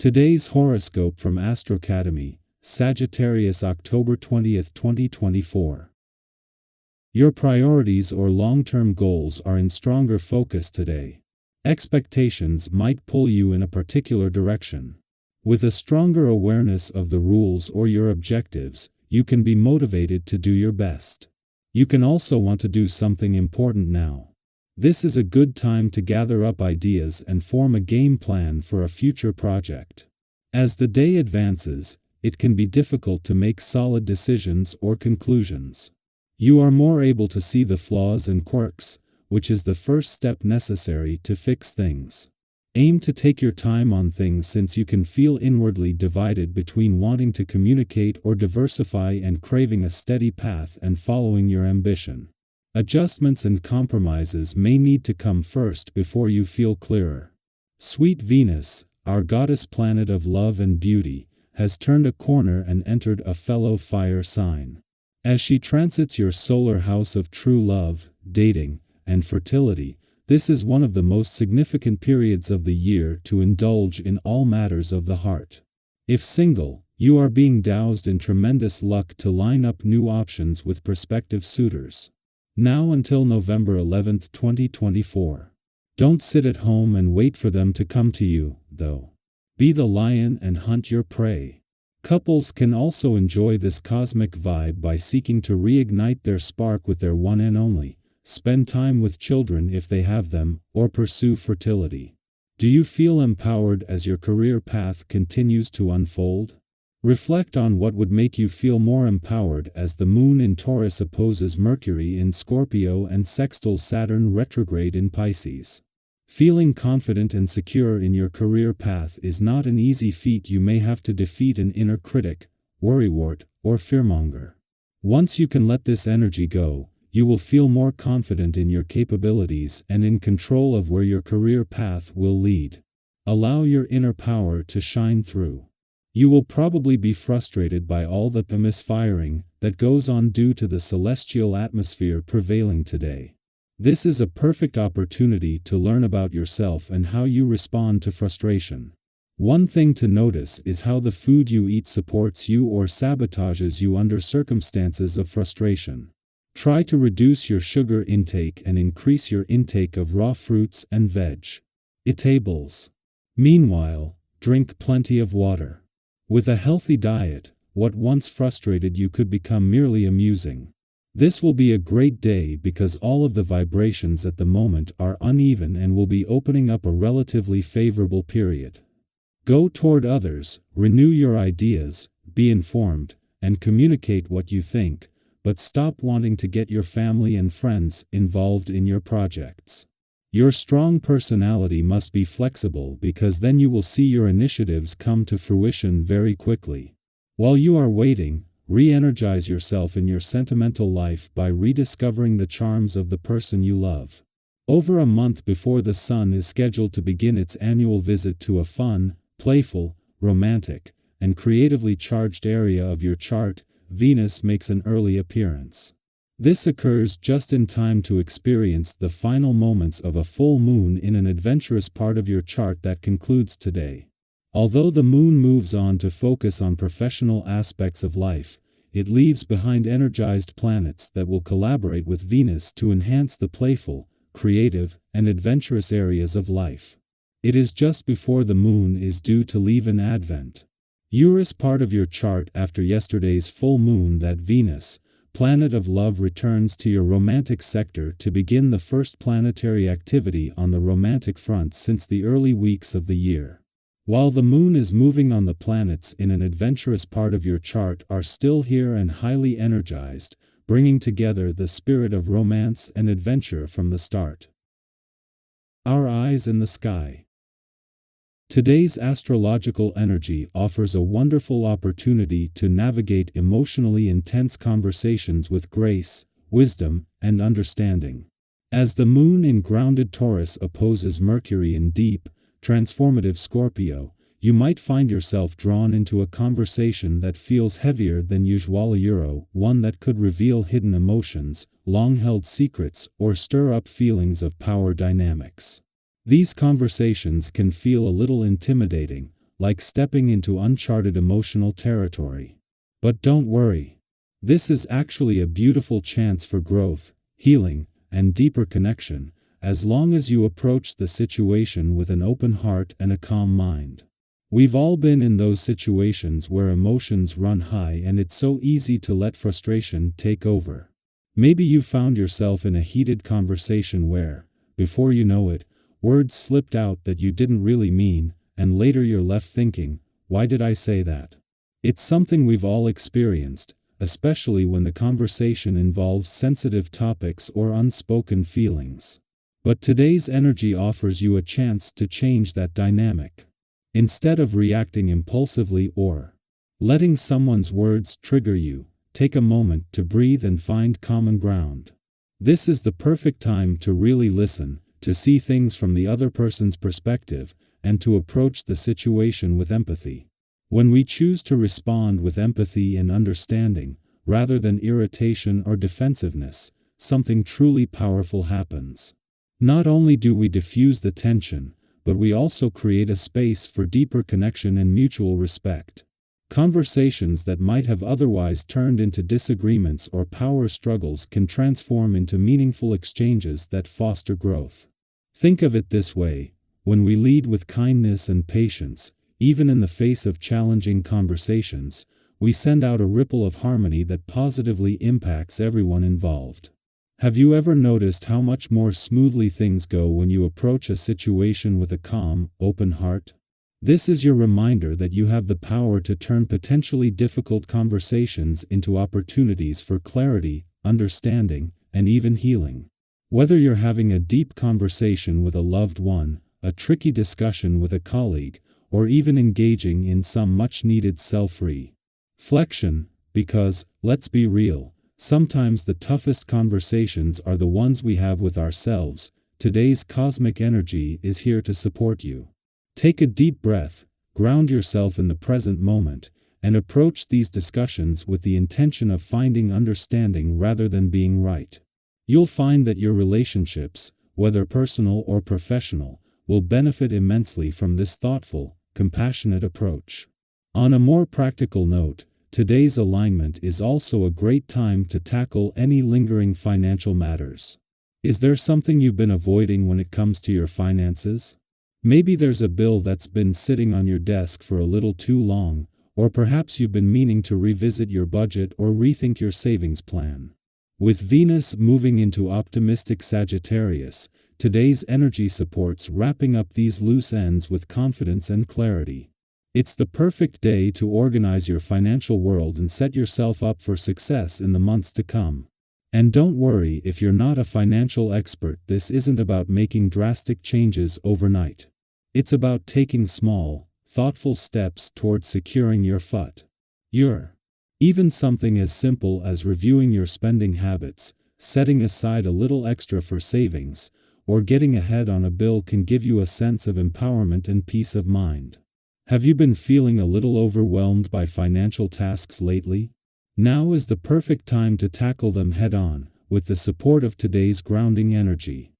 Today's horoscope from AstroCademy, Sagittarius, October 20th, 2024. Your priorities or long-term goals are in stronger focus today. Expectations might pull you in a particular direction. With a stronger awareness of the rules or your objectives, you can be motivated to do your best. You can also want to do something important now. This is a good time to gather up ideas and form a game plan for a future project. As the day advances, it can be difficult to make solid decisions or conclusions. You are more able to see the flaws and quirks, which is the first step necessary to fix things. Aim to take your time on things since you can feel inwardly divided between wanting to communicate or diversify and craving a steady path and following your ambition. Adjustments and compromises may need to come first before you feel clearer. Sweet Venus, our goddess planet of love and beauty, has turned a corner and entered a fellow fire sign. As she transits your solar house of true love, dating, and fertility, this is one of the most significant periods of the year to indulge in all matters of the heart. If single, you are being doused in tremendous luck to line up new options with prospective suitors. Now until November 11th, 2024. Don't sit at home and wait for them to come to you, though. Be the lion and hunt your prey. Couples can also enjoy this cosmic vibe by seeking to reignite their spark with their one and only, spend time with children if they have them, or pursue fertility. Do you feel empowered as your career path continues to unfold? Reflect on what would make you feel more empowered as the Moon in Taurus opposes Mercury in Scorpio and sextiles Saturn retrograde in Pisces. Feeling confident and secure in your career path is not an easy feat. You may have to defeat an inner critic, worrywart, or fearmonger. Once you can let this energy go, you will feel more confident in your capabilities and in control of where your career path will lead. Allow your inner power to shine through. You will probably be frustrated by all the misfiring that goes on due to the celestial atmosphere prevailing today. This is a perfect opportunity to learn about yourself and how you respond to frustration. One thing to notice is how the food you eat supports you or sabotages you under circumstances of frustration. Try to reduce your sugar intake and increase your intake of raw fruits and vegetables. Meanwhile, drink plenty of water. With a healthy diet, what once frustrated you could become merely amusing. This will be a great day because all of the vibrations at the moment are uneven and will be opening up a relatively favorable period. Go toward others, renew your ideas, be informed, and communicate what you think, but stop wanting to get your family and friends involved in your projects. Your strong personality must be flexible because then you will see your initiatives come to fruition very quickly. While you are waiting, re-energize yourself in your sentimental life by rediscovering the charms of the person you love. Over a month before the Sun is scheduled to begin its annual visit to a fun, playful, romantic, and creatively charged area of your chart, Venus makes an early appearance. This occurs just in time to experience the final moments of a full moon in an adventurous part of your chart that concludes today. Although the moon moves on to focus on professional aspects of life, it leaves behind energized planets that will collaborate with Venus to enhance the playful, creative, and adventurous areas of life. It is just before the moon is due to leave in Advent. Urus part of your chart after yesterday's full moon that Venus, planet of love, returns to your romantic sector to begin the first planetary activity on the romantic front since the early weeks of the year. While the moon is moving on, the planets in an adventurous part of your chart are still here and highly energized, bringing together the spirit of romance and adventure from the start. Our eyes in the sky. Today's astrological energy offers a wonderful opportunity to navigate emotionally intense conversations with grace, wisdom, and understanding. As the moon in grounded Taurus opposes Mercury in deep, transformative Scorpio, you might find yourself drawn into a conversation that feels heavier than usual, one that could reveal hidden emotions, long-held secrets, or stir up feelings of power dynamics. These conversations can feel a little intimidating, like stepping into uncharted emotional territory. But don't worry. This is actually a beautiful chance for growth, healing, and deeper connection, as long as you approach the situation with an open heart and a calm mind. We've all been in those situations where emotions run high and it's so easy to let frustration take over. Maybe you found yourself in a heated conversation where, before you know it, words slipped out that you didn't really mean, and later you're left thinking, why did I say that? It's something we've all experienced, especially when the conversation involves sensitive topics or unspoken feelings. But today's energy offers you a chance to change that dynamic. Instead of reacting impulsively or letting someone's words trigger you, take a moment to breathe and find common ground. This is the perfect time to really listen, to see things from the other person's perspective, and to approach the situation with empathy. When we choose to respond with empathy and understanding, rather than irritation or defensiveness, something truly powerful happens. Not only do we diffuse the tension, but we also create a space for deeper connection and mutual respect. Conversations that might have otherwise turned into disagreements or power struggles can transform into meaningful exchanges that foster growth. Think of it this way: when we lead with kindness and patience, even in the face of challenging conversations, we send out a ripple of harmony that positively impacts everyone involved. Have you ever noticed how much more smoothly things go when you approach a situation with a calm, open heart? This is your reminder that you have the power to turn potentially difficult conversations into opportunities for clarity, understanding, and even healing. Whether you're having a deep conversation with a loved one, a tricky discussion with a colleague, or even engaging in some much-needed self-reflection, because, let's be real, sometimes the toughest conversations are the ones we have with ourselves. Today's cosmic energy is here to support you. Take a deep breath, ground yourself in the present moment, and approach these discussions with the intention of finding understanding rather than being right. You'll find that your relationships, whether personal or professional, will benefit immensely from this thoughtful, compassionate approach. On a more practical note, today's alignment is also a great time to tackle any lingering financial matters. Is there something you've been avoiding when it comes to your finances? Maybe there's a bill that's been sitting on your desk for a little too long, or perhaps you've been meaning to revisit your budget or rethink your savings plan. With Venus moving into optimistic Sagittarius, today's energy supports wrapping up these loose ends with confidence and clarity. It's the perfect day to organize your financial world and set yourself up for success in the months to come. And don't worry if you're not a financial expert, this isn't about making drastic changes overnight. It's about taking small, thoughtful steps toward securing your FUT. Even something as simple as reviewing your spending habits, setting aside a little extra for savings, or getting ahead on a bill can give you a sense of empowerment and peace of mind. Have you been feeling a little overwhelmed by financial tasks lately? Now is the perfect time to tackle them head-on, with the support of today's grounding energy.